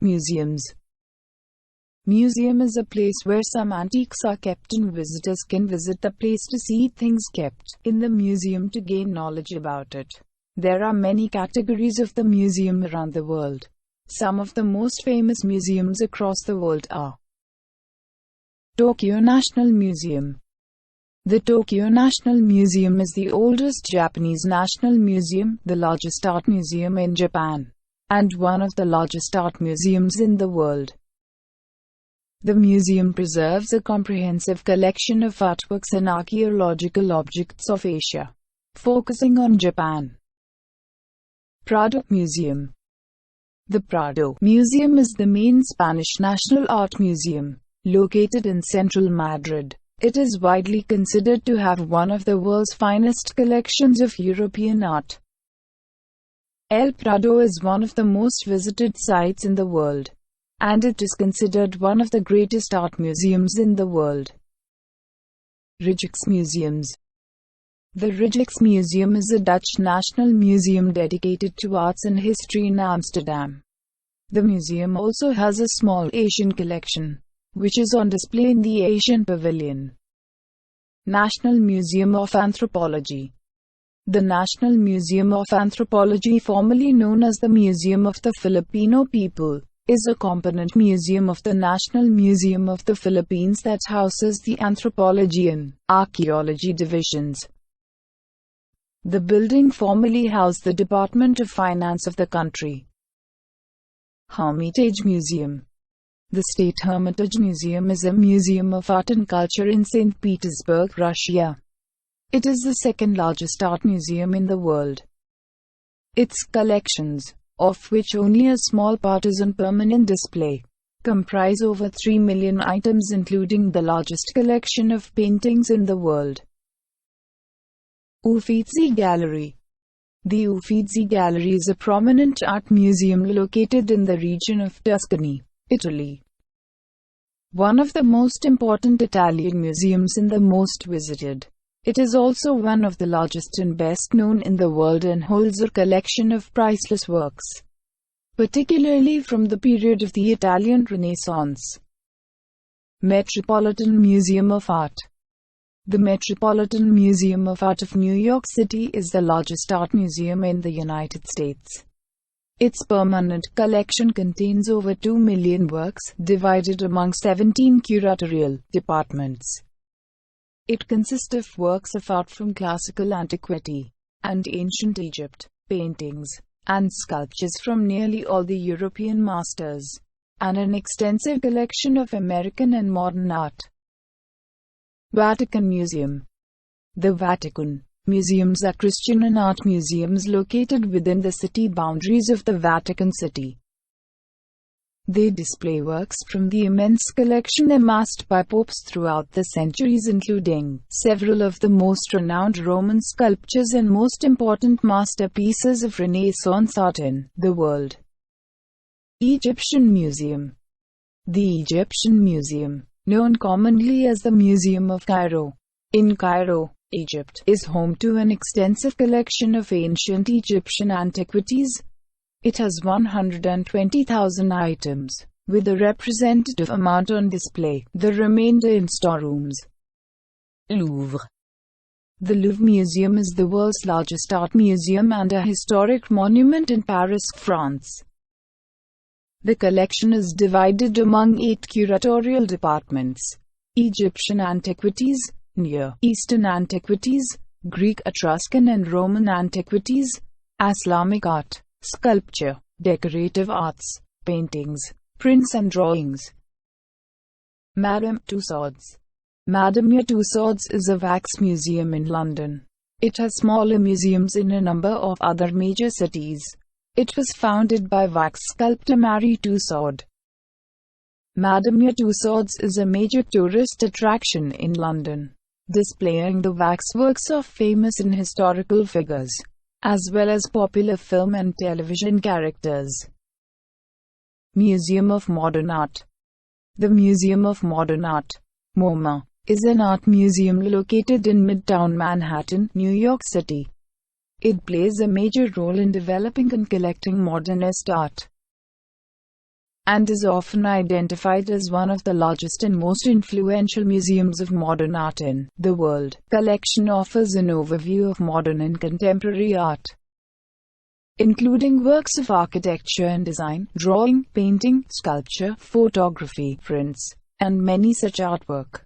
Museums. Museum is a place where some antiques are kept and visitors can visit the place to see things kept in the museum to gain knowledge about it. There are many categories of the museum around the world. Some of the most famous museums across the world are Tokyo National Museum. The Tokyo National Museum is the oldest Japanese national museum, the largest art museum in Japan, and one of the largest art museums in the world. The museum preserves a comprehensive collection of artworks and archaeological objects of Asia, focusing on Japan. Prado Museum. The Prado Museum is the main Spanish national art museum, located in central Madrid. It is widely considered to have one of the world's finest collections of European art. El Prado is one of the most visited sites in the world, and it is considered one of the greatest art museums in the world. Rijksmuseums. The Rijksmuseum is a Dutch national museum dedicated to arts and history in Amsterdam. The museum also has a small Asian collection, which is on display in the Asian Pavilion. National Museum of Anthropology. The National Museum of Anthropology, formerly known as the Museum of the Filipino People, is a component museum of the National Museum of the Philippines that houses the anthropology and archaeology divisions. The building formerly housed the Department of Finance of the country. Hermitage Museum. The State Hermitage Museum is a museum of art and culture in St. Petersburg, Russia. It is the second largest art museum in the world. Its collections, of which only a small part is on permanent display, comprise over 3 million items, including the largest collection of paintings in the world. Uffizi Gallery. The Uffizi Gallery is a prominent art museum located in the region of Tuscany, Italy. One of the most important Italian museums and the most visited. It is also one of the largest and best known in the world and holds a collection of priceless works, particularly from the period of the Italian Renaissance. Metropolitan Museum of Art. The Metropolitan Museum of Art of New York City is the largest art museum in the United States. Its permanent collection contains over 2 million works, divided among 17 curatorial departments. It consists of works of art from classical antiquity and ancient Egypt, paintings and sculptures from nearly all the European masters, and an extensive collection of American and modern art. Vatican Museum. The Vatican Museums are Christian and art museums located within the city boundaries of the Vatican City. They display works from the immense collection amassed by popes throughout the centuries, including several of the most renowned Roman sculptures and most important masterpieces of Renaissance art in the world. Egyptian Museum. The Egyptian Museum, known commonly as the Museum of Cairo, in Cairo, Egypt, is home to an extensive collection of ancient Egyptian antiquities. It has 120,000 items, with a representative amount on display, the remainder in storerooms. Louvre. The Louvre Museum is the world's largest art museum and a historic monument in Paris, France. The collection is divided among 8 curatorial departments: Egyptian antiquities, Near Eastern antiquities, Greek, Etruscan and Roman antiquities, Islamic art, sculpture, decorative arts, paintings, prints and drawings. Madame Tussauds. Madame Tussauds is a wax museum in London. It has smaller museums in a number of other major cities. It was founded by wax sculptor Marie Tussaud. Madame Tussauds is a major tourist attraction in London, displaying the waxworks of famous and historical figures, as well as popular film and television characters. Museum of Modern Art. The Museum of Modern Art, MoMA, is an art museum located in Midtown Manhattan, New York City. It plays a major role in developing and collecting modernist art. and is often identified as one of the largest and most influential museums of modern art in the world. Collection offers an overview of modern and contemporary art, including works of architecture and design, drawing, painting, sculpture, photography, prints, and many such artwork.